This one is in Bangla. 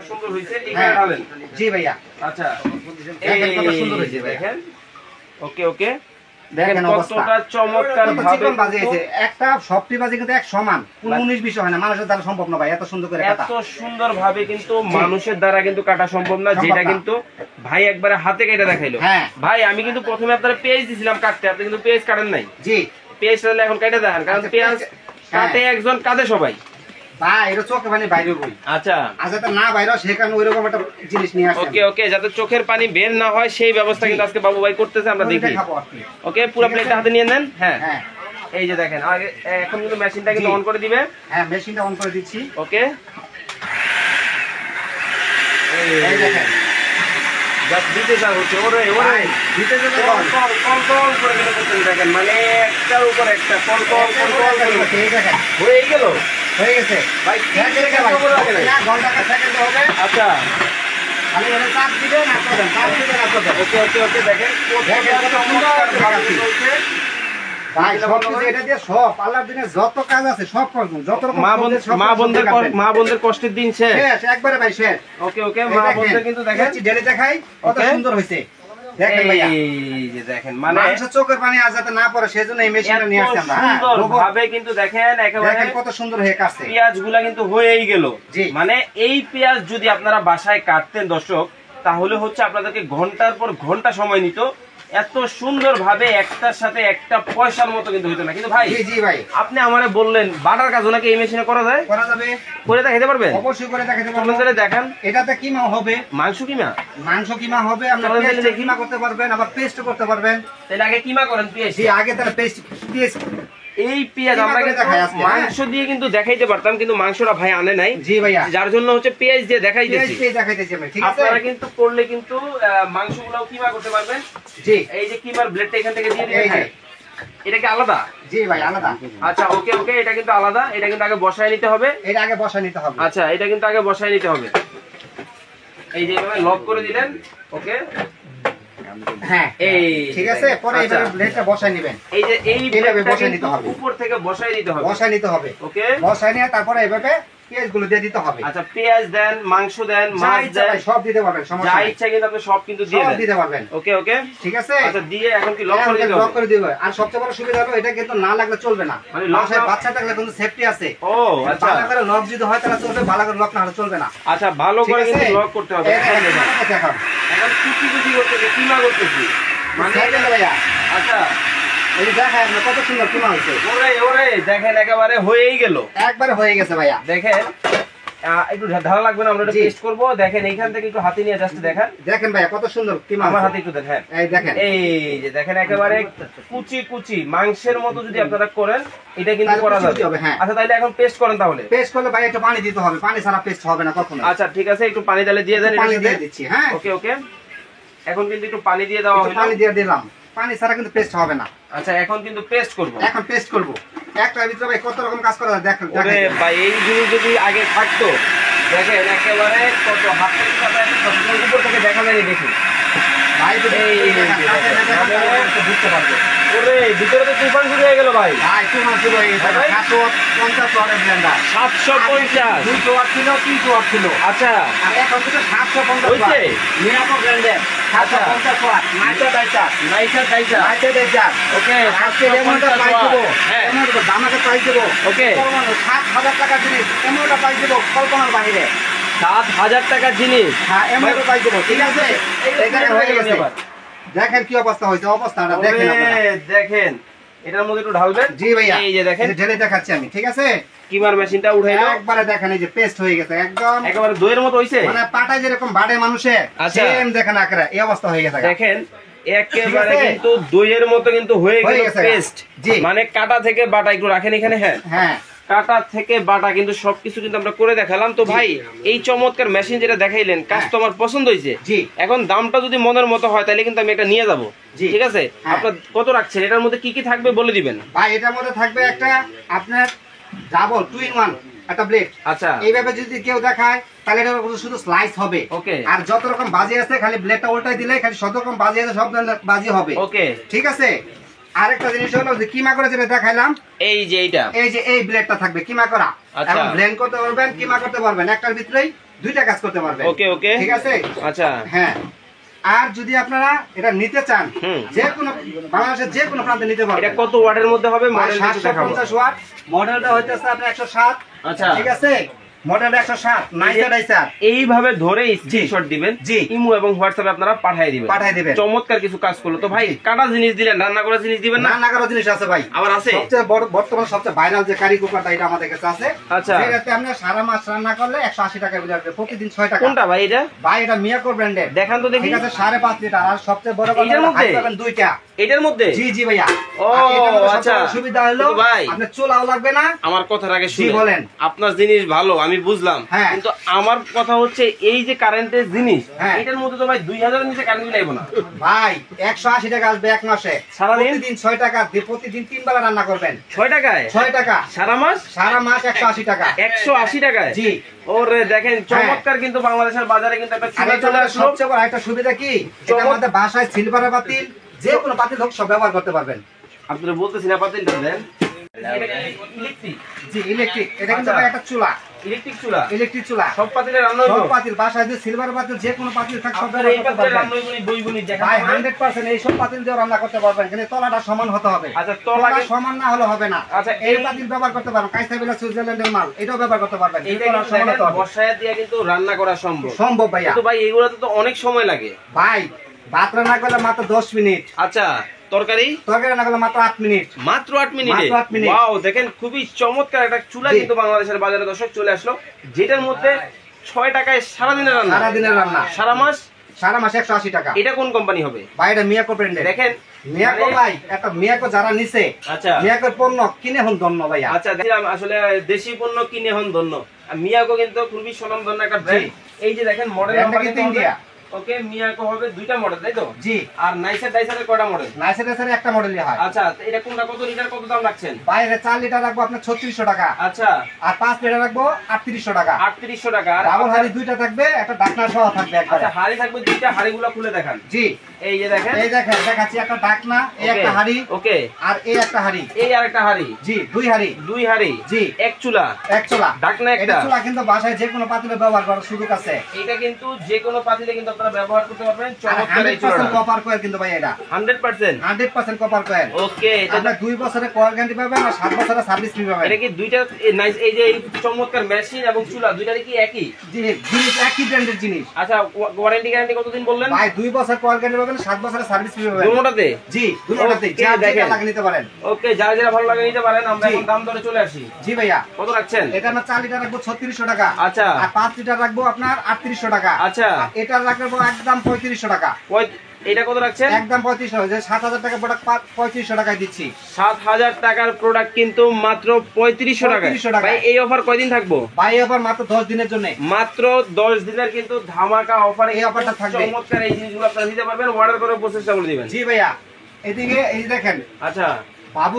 সুন্দর হয়েছে এখানে ঢালেন। জি ভাইয়া। আচ্ছা দেখেন কত সুন্দর হয়েছে দেখেন। ওকে ওকে দেখেন কতটা চমৎকার ভাবে বাজিয়েছে। একটা সবটি বাজি কিন্তু এক সমান, কোনো 19-20 হয় না, মানুষের দ্বারা সম্ভব না ভাই এত সুন্দর করে কাটা। এত সুন্দর ভাবে কিন্তু মানুষের দ্বারা কিন্তু কাটা সম্ভব না, যেটা কিন্তু ভাই একবারে হাতে কেটে দেখাইলো। ভাই আমি কিন্তু প্রথমে আপনারা পেঁয়াজ দিছিলাম কাটতে, আপনি কিন্তু পেঁয়াজ কাটেন নাই। জি পেঁয়াজ তাহলে এখন কেটে দেখেন, কারণ পেঁয়াজ কাটে একজন কাটে সবাই ভাই, এটা চোখে পানি বাইরে বই। আচ্ছা আচ্ছা না বাইরে সেখানে ওইরকম একটা জিনিস নিয়ে আসেন। ওকে ওকে, যাতে চোখের পানি বের না হয় সেই ব্যবস্থা কিন্তু আজকে বাবু ভাই করতেছে, আমরা দেখি। ওকে পুরো প্লেটটা হাতে নিয়ে নেন। হ্যাঁ হ্যাঁ এই যে দেখেন আগে এখন কিন্তু মেশিনটা কিন্তু অন করে দিবে। হ্যাঁ মেশিনটা অন করে দিচ্ছি। ওকে এই দেখেন জাস্ট দিতে যা হচ্ছে, ওরে ওরে দিতে যেতে কন্ট্রোল করে কিন্তু করতেন। দেখেন মানে একটার উপর একটা কন্ট্রোল এই দেখেন হয়ে গেল, হয়ে গেছে ভাই। ঘন্টা সেকেন্ড হবে। আচ্ছা আমি মানে চাপ দিবেন না করবেন, চাপ দিবেন না করবেন। ওকে ওকে ওকে দেখেন কত সুন্দর চলছে ভাই। সব কিছু এটা দিয়ে সব আল্লাহর দিনে যত কাজ আছে সব করবেন, যত রকম মা বোনদের কষ্টের দিন শেষ একবারে ভাই শেষ। ওকে ওকে মা বোনদের কিন্তু দেখেন ডেলে দেখাই কত সুন্দর হয়েছে। দেখেন ভাইয়া এই যে দেখেন মানে মানুষের চোখের পানি আজ যাতে না পড়ে সেজন্য এই মেশিনটা নিয়ে আসছি আমরা। সুন্দর ভাবে কিন্তু দেখেন একেবারে কত সুন্দর হয়ে কাটছে। পেঁয়াজগুলা কিন্তু হয়েই গেল। মানে এই পেঁয়াজ যদি আপনারা বাসায় কাটতেন দর্শক, তাহলে হচ্ছে আপনাদেরকে ঘন্টার পর ঘন্টা সময় নিত। এত সুন্দর ভাবে একটার সাথে একটা পয়সার মতো কিন্তু হইতো না। কিন্তু ভাই জি ভাই আপনি আমারে বললেন বাটার কাজ নাকি এই মেশিনে করা যায়? করা যাবে, করে দেখাতে পারবেন? অবশ্যই করে দেখাতে পারবেন। আপনারা দেখেন এটাতে কিমা হবে, মাংস কিমা, মাংস কিমা হবে, আপনারা পেস্ট কিমা করতে পারবেন, আবার পেস্ট করতে পারবেন। তাহলে আগে কিমা করেন পেঁয়াজ। জি আগে তাহলে পেস্ট এই পেঁয়াজ আমরা কিন্তু মাংস দিয়ে কিন্তু দেখাইতে পারতাম, কিন্তু মাংসটা ভাই আনে নাই। জি ভাইয়া, যার জন্য হচ্ছে পেঁয়াজ দিয়ে দেখাইতেছি। ঠিক আছে, আপনারা কিন্তু করলে কিন্তু মাংসগুলোও কিমা করতে পারবেন। জি এই যে কিমার ব্লেডটা এখান থেকে দিয়ে দিবেন। এটা কি আলাদা? জি ভাই আলাদা। আচ্ছা ওকে ওকে, এটা কিন্তু আলাদা, এটা কিন্তু আগে বসায় নিতে হবে। এটা আগে বসায় নিতে হবে। আচ্ছা এটা কিন্তু আগে বসায় নিতে হবে। এই যে এভাবে লক করে দিলেন। ওকে হ্যাঁ এই ঠিক আছে, পরে এইভাবে ব্লেডটা বসায় নেবেন। এই যে এইভাবে বসায় নিতে হবে, উপর থেকে বসায় দিতে হবে, বসায় নিতে হবে। ওকে বসায় নিয়ে তারপরে এইভাবে পেঁয়াজগুলো দিয়ে দিতে হবে। আচ্ছা পেঁয়াজ দেন, মাংস দেন, মাছ দেন, সব দিতে পারবেন, সমস্যা নাই। যা ইচ্ছা কিন্তু আপনি সব কিন্তু দিয়ে দিতে পারবেন। ওকে ওকে ঠিক আছে। আচ্ছা দিয়ে এখন কি লক করে দিতে হবে? লক করে দিবেন। আর সবচেয়ে বড় সুবিধা হলো এটা কিন্তু না লাগলে চলবে না, মানে লকের বাচ্চা থাকলে কিন্তু সেফটি আছে। ও আচ্ছা, ভালো করে লক যদি হয় তাহলে চলবে, ভালো করে লক না হলে চলবে না। আচ্ছা ভালো করে কিন্তু লক করতে হবে। এখন কুচি কুচি করতেছি, কিমা করতেছি মানে ভাইয়া। আচ্ছা এই দেখেন কত সুন্দর কিমা হয়েছে। ওরে ওরে দেখেন একেবারে হয়েই গেল, একবারে হয়ে গেছে ভাইয়া। দেখেন একটু ঢালা লাগবে না, আমরা এটা টেস্ট করব। দেখেন এইখান থেকে একটু হাতে নিয়ে জাস্ট দেখেন। দেখেন ভাইয়া কত সুন্দর কিমা, আমার হাতে একটু দেখেন। এই দেখেন, এই যে দেখেন একেবারে কুচি কুচি মাংসের মতো যদি আপনারা করেন এটা কিন্তু করা যাবে। আচ্ছা তাহলে এখন পেস্ট করেন। তাহলে পেস্ট করলে ভাই একটু পানি দিতে হবে, পানি ছাড়া পেস্ট হবে না কখনো। আচ্ছা ঠিক আছে, একটু পানি তাহলে দিয়ে দেন। পানি দিয়ে দিচ্ছি। হ্যাঁ ওকে ওকে, এখন কিন্তু একটু পানি দিয়ে দেওয়া হলো। পানি দিয়ে দিলাম, পানি ছাড়া কিন্তু পেস্ট হবে না। আচ্ছা এখন কিন্তু পেস্ট করব, এখন পেস্ট করব। একটার ভিতরে ভাই কত রকম কাজ করা যায় দেখেন। ওরে ভাই এই জিনিস যদি আগে থাকতো দেখেন একেবারে কত হাতের কাটা উপর থেকে দেখা যায়। দেখুন ভাই তো বুঝতে পারবে। ওরে ভিতরে তো তুফান শুরু হয়ে গেল ভাই। ভাই তুফান শুরু হয়ে গেছে। 750 ওয়াটের ব্লেন্ডার, 750 200 ওয়াট ছিল, 300 ওয়াট ছিল। আচ্ছা আর এখন তো 750 ওয়াট হইছে মিয়াকো ব্র্যান্ডের 750 ওয়াট। নাইটা দাইটা ওকে, আজকে এমনটা প্রাইস দেব। হ্যাঁ এমনটা দামাকে প্রাইস দেব। ওকে 7000 টাকার জিনিস এমনটা প্রাইস দেব কল্পনার বাইরে। 7000 টাকার জিনিস হ্যাঁ এমনটা প্রাইস দেব। ঠিক আছে এখানে হয়ে গেছে। দেখেন কি অবস্থা হয়েছে, অবস্থাটা দেখেন আপনারা। দেখেন এটার মধ্যে একটু ঢালবেন। জি ভাইয়া এই যে দেখেন ঢেলে দেখাচ্ছি আমি। ঠিক আছে কিমার মেশিনটা উঠাইলো একবারে দেখেন, এই যে পেস্ট হয়ে গেছে একদম একেবারে দইয়ের মতো হইছে, মানে পাটায় যেরকম বাড়ে মানুষে সেম দেখেন আকারে এই অবস্থা হয়ে গেছে। দেখেন একেবারে কিন্তু দইয়ের মতো কিন্তু হয়ে গেছে পেস্ট। জি মানে কাটা থেকে বাটা একটু রাখেন এখানে। হ্যাঁ হ্যাঁ কাটা থেকে বাটা কিন্তু সবকিছু কিন্তু আমরা করে দেখালাম। তো ভাই এই চমৎকার মেশিন যেটা দেখাইলেন কাস্টমার পছন্দ হয়েছে। এখন দামটা যদি মনের মতো হয় তাহলে কিন্তু আমি এটা নিয়ে যাব। ঠিক আছে আপনার কত রাখছেন? এটার মধ্যে কি কি থাকবে বলে দিবেন ভাই। এটার মধ্যে থাকবে একটা আপনার ডাবল 2 in 1 একটা ব্লেড। আচ্ছা এইভাবে যদি কেউ দেখায় তাহলে এটা শুধু স্লাইস হবে। ওকে আর যত রকম বাজি আছে খালি ব্লেডটা উল্টাই দিলে খালি যত রকম বাজি আছে সব বাজি হবে। ওকে ঠিক আছে। আরেকটা জিনিস হলো যে কিমা করে যেটা দেখাইলাম, এই যে এইটা এই যে এই ব্লেডটা থাকবে কিমা করা। এখন ব্লেন্ড করতে পারবেন, কিমা করতে পারবেন একটার ভিতরেই। দুইটা কাজ করতে পারবেন। ওকে ওকে, ঠিক আছে। আচ্ছা হ্যাঁ, আর যদি আপনারা এটা নিতে চান যে কোনো বাংলাদেশের যে কোনো প্রান্তে নিতে পারবেন। এটা কত ওয়াটের মধ্যে হবে? মডেল 750 ওয়াট, মডেলটা হইতেছে আপনার 107। আচ্ছা ঠিক আছে, মডেল 107, নাইসা ডাইসা। এইভাবে ধরে স্ক্রিনশট দিবেন, জি, ইমো এবং হোয়াটসঅ্যাপে আপনারা পাঠিয়ে দিবেন। চমৎকার কিছু কাজ করলো তো ভাই। কাটা জিনিস দিলেন, রান্না করা জিনিস দিবেন না? রান্না করা জিনিস আছে ভাই, আবার আছে। সবচেয়ে বড় বর্তমানে সবচেয়ে ভাইরাল যে কারি কুকারটা, এটা আমাদের কাছে আছে। আচ্ছা, এটাতে আপনি সারা মাস রান্না করলে 180 টাকা বিল আসবে, প্রতিদিন 6 টাকা। কোনটা ভাই এটা? ভাই এটা মিয়াকো ব্র্যান্ডের। দেখান তো দেখি। ঠিক আছে, 5.5 লিটার। আর সবচেয়ে বড় কথা এটার মধ্যে পাবেন দুইটা। এটার মধ্যে? জি জি ভাইয়া। ও আচ্ছা, সুবিধা হলো ভাই আপনার চুলাও লাগবে না। আমার কথার আগে শুনুন, বলেন। আপনার জিনিস ভালো আমি বুঝলাম, কিন্তু আমার কথা হচ্ছে এই যে কারেন্টের জিনিস, এটার মধ্যে তো ভাই 2000 এর নিচে কারেন্ট লাগবে না ভাই। 180 টাকা আসবে এক মাসে, সারাদিন প্রতিদিন 6 টাকা দিয়ে প্রতিদিন 3 বেলা রান্না করবেন। 6 টাকায়? 6 টাকা সারা মাস? সারা মাস 180 টাকা। 180 টাকায়? জি। ওরে দেখেন চমৎকার, কিন্তু বাংলাদেশের বাজারে কিন্তু একটা চুলা চলে আসলো। সবচেয়ে বড় একটা সুবিধা কি, এটা আমাদের বাসায় সিলভারের পাতিল, যে কোনো পাতিল হোক সব ব্যবহার করতে পারবেন। আপনারা বলতেছেন না পাতিলটা দেন, ইলেকট্রিক? জি ইলেকট্রিক। এটা কিন্তু একটা চুলা, ইলেকট্রিক চুলা। ইলেকট্রিক চুলা, সব পাতিলে রান্না হবে? সব পাতিল, বাসায় যে সিলভার পাতিল যে কোনো পাতিল থাক সব আপনারা এই পাতিলে রান্না হইবনি বইবনি দেখেন ভাই। 100% এই সব পাতিল দিয়ে রান্না করতে পারবেন, কিন্তু তলাটা সমান হতে হবে। আচ্ছা, তলা সমান না হলে হবে না। আচ্ছা, এই পাতিল ব্যবহার করতে পারবেন, কাইসাবিলা সুইজারল্যান্ডের মাল, এটাও ব্যবহার করতে পারবেন। এইটা কিন্তু বর্ষায় দিয়ে কিন্তু রান্না করা সম্ভব। সম্ভব ভাইয়া। কিন্তু ভাই এগুলোতে তো অনেক সময় লাগে ভাই। ভাত রান্না করলে মাত্র 10 মিনিট। আচ্ছা, তরকারি রান্না করলে মাত্র 8 মিনিট। মাত্র 8 মিনিটে? ওয়াও, দেখেন খুবই চমৎকার একটা চুলা কিন্তু বাংলাদেশের বাজারে দর্শক চলে আসলো, যেটার মধ্যে 6 টাকায় সারাদিনের রান্না। সারাদিনের রান্না, সারা মাস? সারা মাস 180 টাকা। এটা কোন কোম্পানি হবে ভাই? এটা মিয়াকো ব্র্যান্ডের। দেখেন মিয়াকো ভাই, একটা মিয়াকো যারা নিছে, আচ্ছা মিয়াকোর পণ্য কিনে হন ধন্য ভাইয়া। আচ্ছা, দেখলাম আসলে দেশি পণ্য কিনে হন ধন্য। আর মিয়াকো কিন্তু খুবই সুনামধন্য একটা ব্র্যান্ড। এই যে দেখেন মডেল নাম্বার কিন্তু ইন্ডিয়া। ওকে, মিয়াকো হবে দুইটা মডেল, তাই তো? জি। আর নাইসা ডাইসারের কয়টা মডেল? নাইসা ডাইসারের একটা মডেলই হয়। আচ্ছা, এটা কোনটা কত লিটার কত দাম রাখছেন? বাইরে 4 লিটার রাখবো আপনার 3600 টাকা। আচ্ছা। আর 5 লিটার রাখবো 3800 টাকা। 3800 টাকা। আর ডাবল হাড়ি দুইটা থাকবে, একটা ঢাকনা সহ থাকবে একবারে। আচ্ছা, হাড়ি থাকবে দুইটা, হাড়িগুলো খুলে দেখান। জি, এই যে দেখেন, এই দেখেন দেখাচ্ছি, একটা ঢাকনা, এই একটা হাড়ি, ওকে, আর এই একটা হাড়ি, এই আরেকটা হাড়ি। জি, দুই হাড়ি। দুই হাড়ি? জি। এক চুলা? এক চুলা। ঢাকনা একটা? এটা চুলা কিন্তু বাসায় যে কোনো পাতিলে ব্যবহার করার সুযোগ আছে। এটা কিন্তু যে কোনো পাতিলে কিন্তু আপনারা ব্যবহার করতে পারবেন। চমৎকার এই চুলাটা। 100% কপার কয়েল কিন্তু ভাই এটা। 100% কপার কয়েল। ওকে, এটা 2 বছরের কয়েল গ্যারান্টি পাবেন আর 7 বছরের সার্ভিস ফ্রি পাবেন। এটা কি দুইটা নাইস, এই যে এই চমৎকার মেশিন এবং চুলা দুইটারই কি একই জিনিস? একই ব্র্যান্ডের জিনিস। আচ্ছা, ওয়ারেন্টি গ্যারান্টি কতদিন বললেন ভাই? 2 বছর কয়েল গ্যারান্টি পাবেন, 7 বছরের সার্ভিস ফ্রি পাবেন। দুটোটাতে? জি, দুটোটাতে। যা যেটা লাগে নিতে পারেন। ওকে, যা যেটা ভালো লাগে নিতে পারেন। আমরা এখন দাম ধরে চলে আসি। জি ভাইয়া। কত রাখছেন? এটা আমরা 4 লিটার রাখবো 3600 টাকা। আচ্ছা। আর 5 লিটার রাখবো আপনার 3800 টাকা। আচ্ছা। এটা রাখবো একদম 3500 টাকা। এটা কত রাখছেন? একদম 3500। যে 7000 টাকা প্রোডাক্ট 3500 টাকায় দিচ্ছি। 7000 টাকার প্রোডাক্ট কিন্তু মাত্র 3500 টাকা। ভাই এই অফার কয়দিন থাকবো? ভাই এই অফার মাত্র 10 দিনের জন্য। মাত্র 10 দিনের কিন্তু ধামাকা অফার, এই অফারটা থাকবে। চমৎকার এই জিনিসগুলো আপনারা নিতে পারবেন, অর্ডার করে প্রসেসটা বলে দিবেন। জি ভাইয়া। এদিকে এই দেখেন। আচ্ছা, বাবু